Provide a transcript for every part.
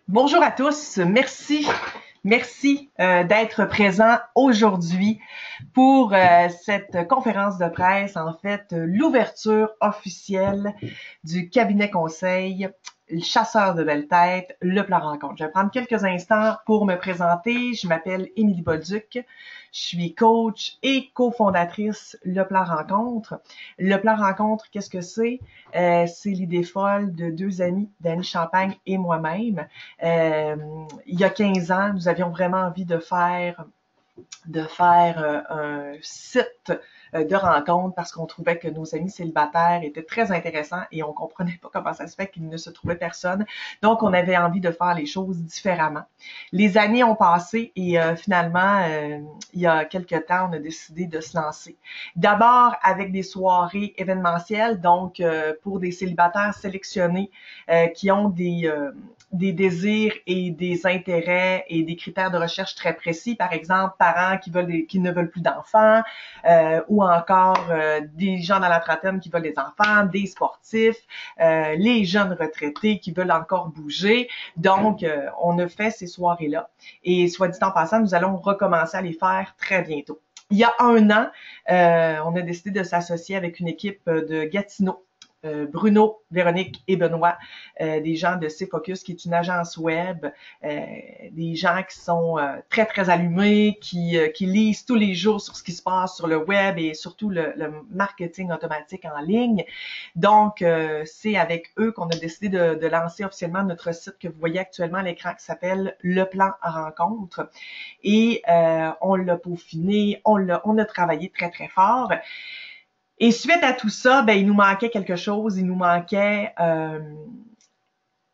Bonjour à tous, merci d'être présents aujourd'hui pour cette conférence de presse, en fait, l'ouverture officielle du cabinet conseil le chasseur de belles têtes, le plan rencontre. Je vais prendre quelques instants pour me présenter. Je m'appelle Émilie Bolduc. Je suis coach et cofondatrice Le Plan Rencontre. Le Plan Rencontre, qu'est-ce que c'est? C'est l'idée folle de deux amis, Dany Champagne et moi-même. Il y a 15 ans, nous avions vraiment envie de faire un site de rencontre parce qu'on trouvait que nos amis célibataires étaient très intéressants et on comprenait pas comment ça se fait qu'il ne se trouvait personne. Donc, on avait envie de faire les choses différemment. Les années ont passé et finalement, il y a quelques temps, on a décidé de se lancer. D'abord avec des soirées événementielles, donc pour des célibataires sélectionnés qui ont des désirs et des intérêts et des critères de recherche très précis, par exemple parents qui ne veulent plus d'enfants, ou encore des gens dans la trentaine qui veulent des enfants, des sportifs, les jeunes retraités qui veulent encore bouger. Donc, on a fait ces soirées-là. Et soit dit en passant, nous allons recommencer à les faire très bientôt. Il y a un an, on a décidé de s'associer avec une équipe de Gatineau. Bruno, Véronique et Benoît, des gens de C-Focus, qui est une agence web, des gens qui sont très, très allumés, qui lisent tous les jours sur ce qui se passe sur le web et surtout le marketing automatique en ligne. Donc, c'est avec eux qu'on a décidé de lancer officiellement notre site que vous voyez actuellement à l'écran qui s'appelle Le Plan Rencontre. Et on l'a peaufiné, on a travaillé très, très fort. Et suite à tout ça, il nous manquait quelque chose. Il nous manquait...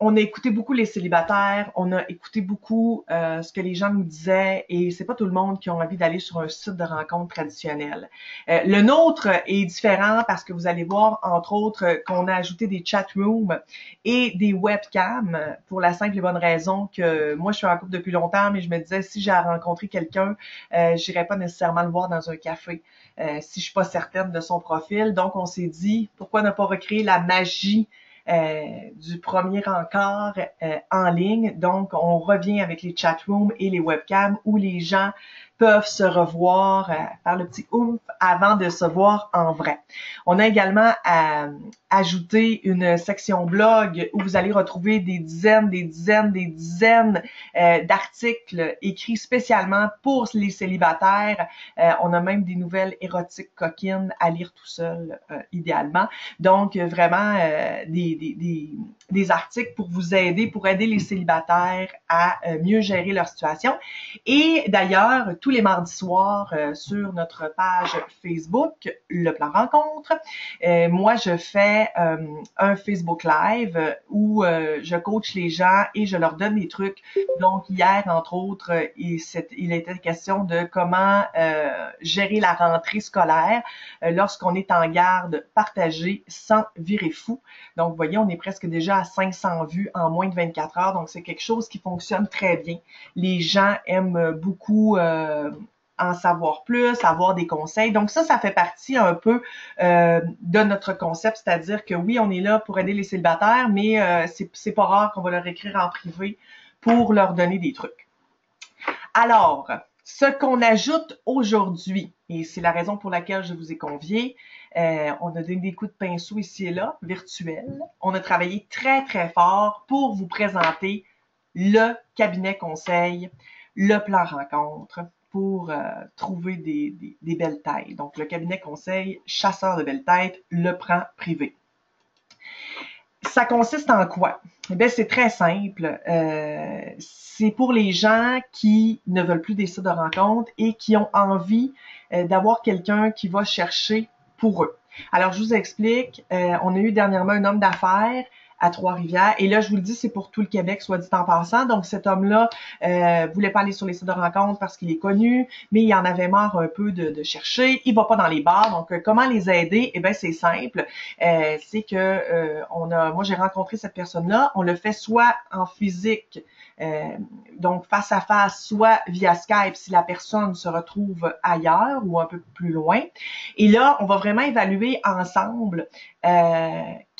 on a écouté beaucoup les célibataires, on a écouté beaucoup ce que les gens nous disaient et c'est pas tout le monde qui a envie d'aller sur un site de rencontre traditionnel. Le nôtre est différent parce que vous allez voir, entre autres, qu'on a ajouté des chat rooms et des webcams pour la simple et bonne raison que moi, je suis en couple depuis longtemps, mais je me disais, si j'ai rencontré quelqu'un, j'irais pas nécessairement le voir dans un café si je suis pas certaine de son profil. Donc, on s'est dit, pourquoi ne pas recréer la magie du premier encart en ligne. Donc, on revient avec les chat rooms et les webcams où les gens peuvent se revoir par le petit oomph avant de se voir en vrai. On a également ajouté une section blog où vous allez retrouver des dizaines d'articles écrits spécialement pour les célibataires. On a même des nouvelles érotiques coquines à lire tout seul, idéalement. Donc, vraiment, des articles pour vous aider, pour aider les célibataires à mieux gérer leur situation. Et d'ailleurs, tous les mardis soirs sur notre page Facebook, Le Plan Rencontre, moi, je fais un Facebook Live où je coach les gens et je leur donne des trucs. Donc, hier, entre autres, il était question de comment gérer la rentrée scolaire lorsqu'on est en garde partagée sans virer fou. Donc, vous voyez, on est presque déjà à 500 vues en moins de 24 heures. Donc, c'est quelque chose qui fonctionne très bien. Les gens aiment beaucoup en savoir plus, avoir des conseils. Donc, ça fait partie un peu de notre concept, c'est-à-dire que oui, on est là pour aider les célibataires, mais c'est pas rare qu'on va leur écrire en privé pour leur donner des trucs. Alors, ce qu'on ajoute aujourd'hui, et c'est la raison pour laquelle je vous ai convié, on a donné des coups de pinceau ici et là, virtuels. On a travaillé très, très fort pour vous présenter le cabinet conseil, le plan rencontre pour trouver des belles têtes. Donc, le cabinet conseil, chasseur de belles têtes, le plan privé. Ça consiste en quoi? Eh bien, c'est très simple. C'est pour les gens qui ne veulent plus des sites de rencontres et qui ont envie d'avoir quelqu'un qui va chercher pour eux. Alors, je vous explique. On a eu dernièrement un homme d'affaires à Trois-Rivières. Et là, je vous le dis, c'est pour tout le Québec, soit dit en passant. Donc, cet homme-là voulait pas aller sur les sites de rencontres parce qu'il est connu, mais il en avait marre un peu de chercher. Il va pas dans les bars. Donc, comment les aider? Eh bien, c'est simple. C'est que moi, j'ai rencontré cette personne-là. On le fait soit en physique, donc face à face, soit via Skype si la personne se retrouve ailleurs ou un peu plus loin. Et là, on va vraiment évaluer ensemble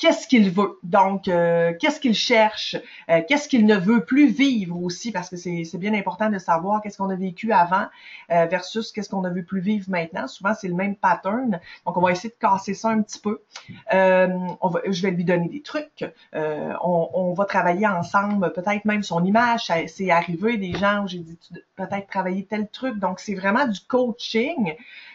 qu'est-ce qu'il veut. Donc, qu'est-ce qu'il cherche, qu'est-ce qu'il ne veut plus vivre aussi, parce que c'est bien important de savoir qu'est-ce qu'on a vécu avant versus qu'est-ce qu'on ne veut plus vivre maintenant. Souvent, c'est le même pattern. Donc, on va essayer de casser ça un petit peu. Je vais lui donner des trucs. On va travailler ensemble, peut-être même son image. C'est arrivé des gens où j'ai dit peut-être travailler tel truc. Donc, c'est vraiment du coaching.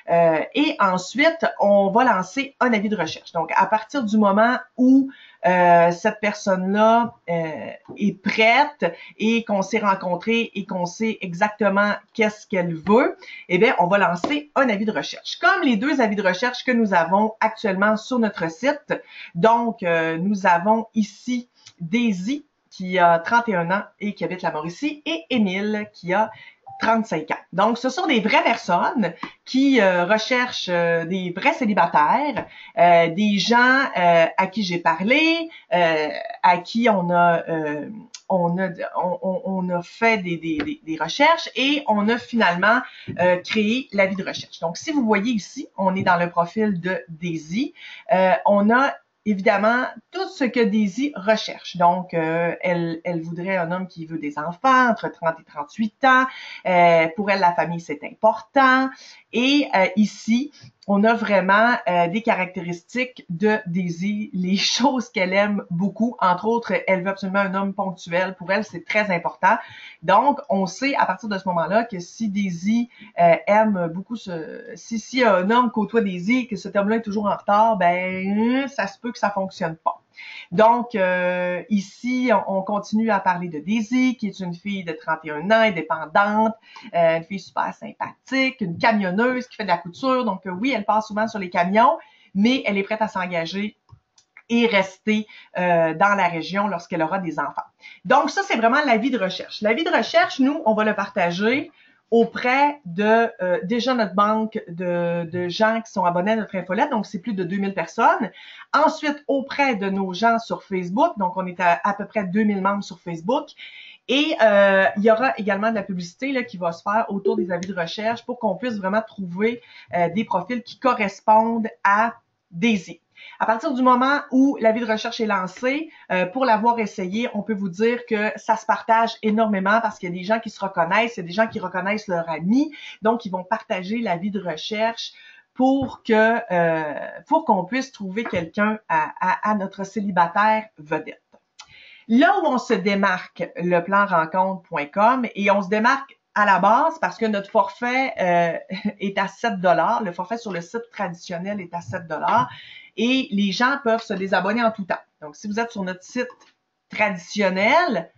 Et ensuite, on va lancer un avis de recherche. Donc, à partir du moment où cette personne-là est prête et qu'on s'est rencontré et qu'on sait exactement qu'est-ce qu'elle veut, eh bien, on va lancer un avis de recherche. Comme les 2 avis de recherche que nous avons actuellement sur notre site. Donc, nous avons ici Daisy qui a 31 ans et qui habite la Mauricie et Émile qui a 35 ans. Donc, ce sont des vraies personnes qui recherchent des vrais célibataires, des gens à qui j'ai parlé, à qui on a fait des recherches et on a finalement créé l'avis de recherche. Donc, si vous voyez ici, on est dans le profil de Daisy. On a évidemment tout ce que Daisy recherche. Donc, elle voudrait un homme qui veut des enfants entre 30 et 38 ans. Pour elle, la famille, c'est important. Et ici, on a vraiment des caractéristiques de Daisy, les choses qu'elle aime beaucoup. Entre autres, elle veut absolument un homme ponctuel. Pour elle, c'est très important. Donc, on sait à partir de ce moment-là que si Daisy aime beaucoup si un homme côtoie Daisy et que cet homme-là est toujours en retard, ben ça se peut que ça fonctionne pas. Donc, ici, on continue à parler de Daisy, qui est une fille de 31 ans, indépendante, une fille super sympathique, une camionneuse qui fait de la couture. Donc, oui, elle passe souvent sur les camions, mais elle est prête à s'engager et rester dans la région lorsqu'elle aura des enfants. Donc, ça, c'est vraiment l'avis de recherche. L'avis de recherche, nous, on va le partager auprès de déjà notre banque de gens qui sont abonnés à notre infolette, donc c'est plus de 2000 personnes. Ensuite, auprès de nos gens sur Facebook, donc on est à peu près 2000 membres sur Facebook. Et il y aura également de la publicité là, qui va se faire autour des avis de recherche pour qu'on puisse vraiment trouver des profils qui correspondent à Daisy. À partir du moment où l'avis de recherche est lancé, pour l'avoir essayé, on peut vous dire que ça se partage énormément parce qu'il y a des gens qui se reconnaissent, il y a des gens qui reconnaissent leur ami, donc ils vont partager l'avis de recherche pour qu'on puisse trouver quelqu'un à notre célibataire vedette. Là où on se démarque, leplanrencontre.com, et on se démarque à la base parce que notre forfait est à 7 $. Le forfait sur le site traditionnel est à 7 $ et les gens peuvent se désabonner en tout temps. Donc, si vous êtes sur notre site traditionnel,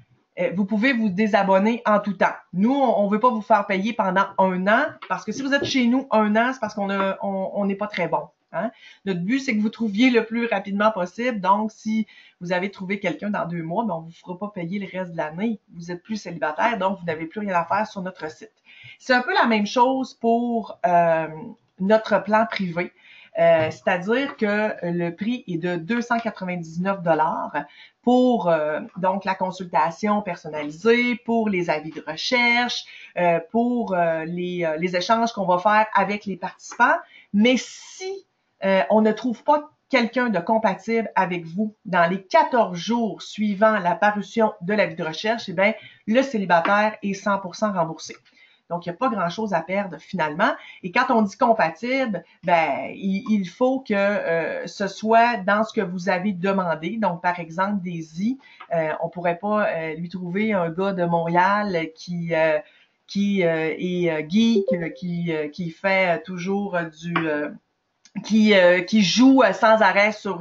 vous pouvez vous désabonner en tout temps. Nous, on veut pas vous faire payer pendant 1 an parce que si vous êtes chez nous 1 an, c'est parce qu'on n'est pas très bon. Hein? Notre but, c'est que vous trouviez le plus rapidement possible. Donc, si vous avez trouvé quelqu'un dans 2 mois, ben, on ne vous fera pas payer le reste de l'année. Vous êtes plus célibataire, donc vous n'avez plus rien à faire sur notre site. C'est un peu la même chose pour notre plan privé. C'est-à-dire que le prix est de 299 $ pour donc la consultation personnalisée, pour les avis de recherche, pour les échanges qu'on va faire avec les participants. Mais si on ne trouve pas quelqu'un de compatible avec vous dans les 14 jours suivant la parution de l'avis de recherche, eh bien, le célibataire est 100% remboursé. Donc, il n'y a pas grand-chose à perdre finalement. Et quand on dit compatible, ben il faut que ce soit dans ce que vous avez demandé. Donc, par exemple, Daisy, on pourrait pas lui trouver un gars de Montréal qui est geek, qui fait toujours qui joue sans arrêt sur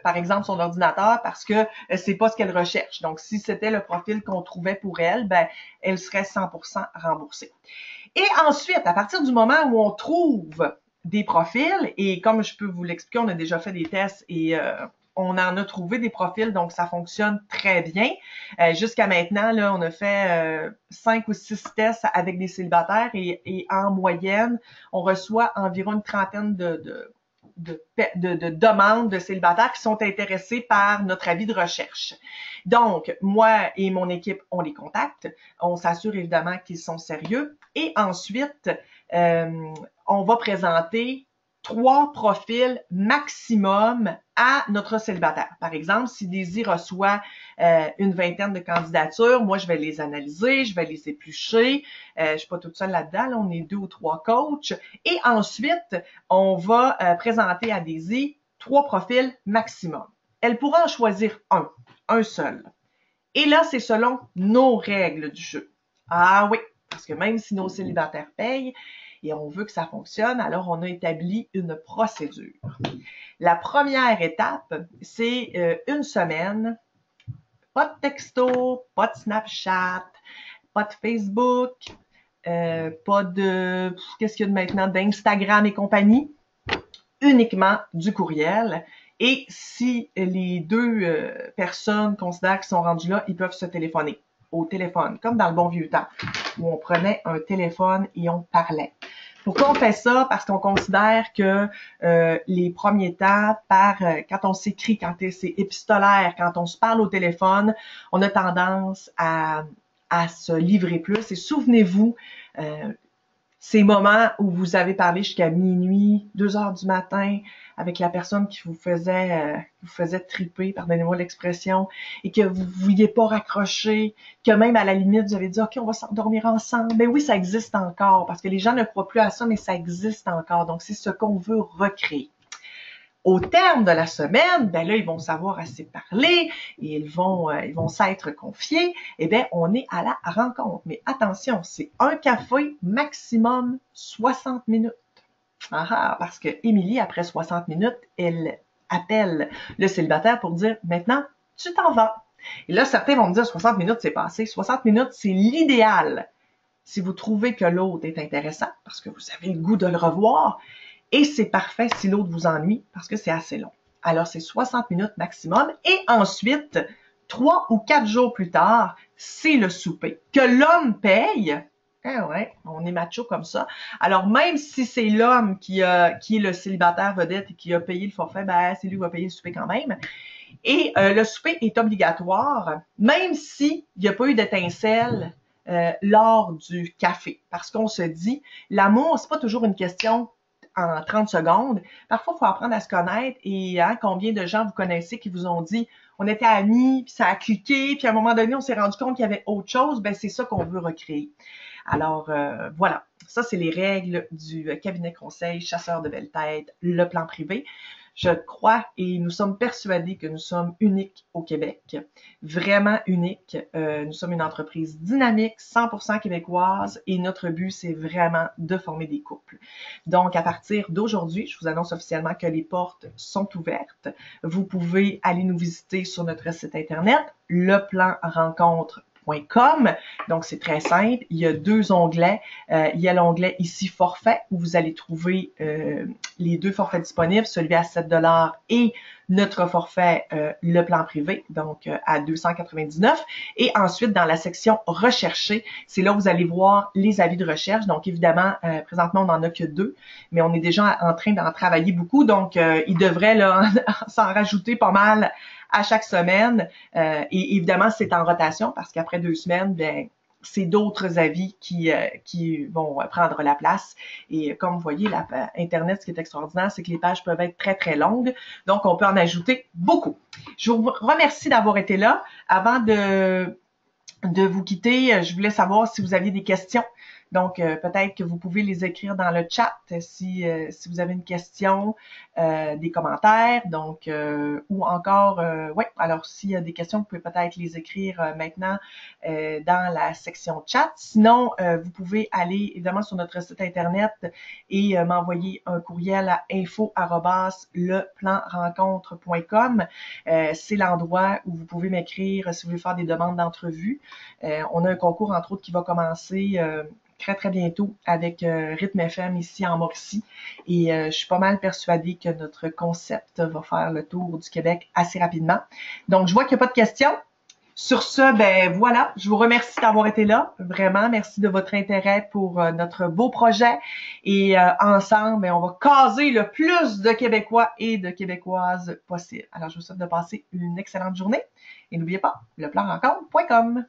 par exemple son ordinateur parce que c'est pas ce qu'elle recherche. Donc si c'était le profil qu'on trouvait pour elle, ben elle serait 100% remboursée. Et ensuite, à partir du moment où on trouve des profils, et comme je peux vous l'expliquer, on a déjà fait des tests et on en a trouvé des profils, donc ça fonctionne très bien. Jusqu'à maintenant, là, on a fait 5 ou 6 tests avec des célibataires et en moyenne, on reçoit environ une trentaine de demandes de célibataires qui sont intéressés par notre avis de recherche. Donc, moi et mon équipe, on les contacte. On s'assure évidemment qu'ils sont sérieux. Et ensuite, on va présenter 3 profils maximum à notre célibataire. Par exemple, si Daisy reçoit une vingtaine de candidatures, moi, je vais les analyser, je vais les éplucher. Je suis pas toute seule là-dedans, là, on est 2 ou 3 coachs. Et ensuite, on va présenter à Daisy 3 profils maximum. Elle pourra en choisir un seul. Et là, c'est selon nos règles du jeu. Ah oui, parce que même si nos célibataires payent, et on veut que ça fonctionne, alors on a établi une procédure. La première étape, c'est une semaine, pas de texto, pas de Snapchat, pas de Facebook, pas de, qu'est-ce qu'il y a de maintenant, d'Instagram et compagnie, uniquement du courriel. Et si les deux personnes considèrent qu'ils sont rendus là, ils peuvent se téléphoner au téléphone, comme dans le bon vieux temps, où on prenait un téléphone et on parlait. Pourquoi on fait ça? Parce qu'on considère que les premiers temps, quand on s'écrit, quand c'est épistolaire, quand on se parle au téléphone, on a tendance à se livrer plus. Et souvenez-vous, ces moments où vous avez parlé jusqu'à minuit, 2 heures du matin, avec la personne qui vous faisait triper, pardonnez-moi l'expression, et que vous vouliez pas raccrocher, que même à la limite, vous avez dit, OK, on va s'endormir ensemble. Ben oui, ça existe encore, parce que les gens ne croient plus à ça, mais ça existe encore. Donc, c'est ce qu'on veut recréer. Au terme de la semaine, ben là, ils vont savoir assez parler et ils vont s'être confiés. Eh bien, on est à la rencontre. Mais attention, c'est un café maximum 60 minutes. Parce que Émilie, après 60 minutes, elle appelle le célibataire pour dire, maintenant, tu t'en vas. Et là, certains vont me dire, 60 minutes, c'est passé. 60 minutes, c'est l'idéal. Si vous trouvez que l'autre est intéressant, parce que vous avez le goût de le revoir, et c'est parfait si l'autre vous ennuie, parce que c'est assez long. Alors, c'est 60 minutes maximum. Et ensuite, 3 ou 4 jours plus tard, c'est le souper. Que l'homme paye. Ah ouais, on est macho comme ça. Alors, même si c'est l'homme qui est le célibataire vedette et qui a payé le forfait, ben, c'est lui qui va payer le souper quand même. Et le souper est obligatoire, même s'il n'y a pas eu d'étincelle lors du café. Parce qu'on se dit, l'amour, c'est pas toujours une question en 30 secondes. Parfois, il faut apprendre à se connaître et combien de gens vous connaissez qui vous ont dit on était amis, puis ça a cliqué, puis à un moment donné, on s'est rendu compte qu'il y avait autre chose, ben c'est ça qu'on veut recréer. Alors, voilà. Ça, c'est les règles du cabinet conseil Chasseurs de belles têtes, le plan privé. Je crois et nous sommes persuadés que nous sommes uniques au Québec, vraiment uniques. Nous sommes une entreprise dynamique, 100% québécoise et notre but, c'est vraiment de former des couples. Donc, à partir d'aujourd'hui, je vous annonce officiellement que les portes sont ouvertes. Vous pouvez aller nous visiter sur notre site internet, leplanrencontre.com. Donc, c'est très simple. Il y a 2 onglets. Il y a l'onglet ici forfait où vous allez trouver les 2 forfaits disponibles, celui à 7 $ et notre forfait le plan privé, donc à 299. Et ensuite, dans la section rechercher, c'est là où vous allez voir les avis de recherche. Donc, évidemment, présentement, on n'en a que 2, mais on est déjà en train d'en travailler beaucoup. Donc, il devrait là s'en rajouter pas mal à chaque semaine. Et évidemment, c'est en rotation parce qu'après 2 semaines, ben, c'est d'autres avis qui vont prendre la place. Et comme vous voyez, Internet, ce qui est extraordinaire, c'est que les pages peuvent être très, très longues. Donc, on peut en ajouter beaucoup. Je vous remercie d'avoir été là. Avant de vous quitter, je voulais savoir si vous aviez des questions. Donc, peut-être que vous pouvez les écrire dans le chat si vous avez une question, des commentaires, donc ou encore, ouais, alors s'il y a des questions, vous pouvez peut-être les écrire maintenant dans la section chat. Sinon, vous pouvez aller évidemment sur notre site internet et m'envoyer un courriel à info@leplanrencontre.com. C'est l'endroit où vous pouvez m'écrire si vous voulez faire des demandes d'entrevue. On a un concours, entre autres, qui va commencer très, très bientôt avec Rythme FM ici en Mauricie. Et je suis pas mal persuadée que notre concept va faire le tour du Québec assez rapidement. Donc, je vois qu'il n'y a pas de questions. Sur ce, ben voilà, je vous remercie d'avoir été là. Vraiment, merci de votre intérêt pour notre beau projet. Et ensemble, ben, on va caser le plus de Québécois et de Québécoises possible. Alors, je vous souhaite de passer une excellente journée. Et n'oubliez pas, leplanrencontre.com.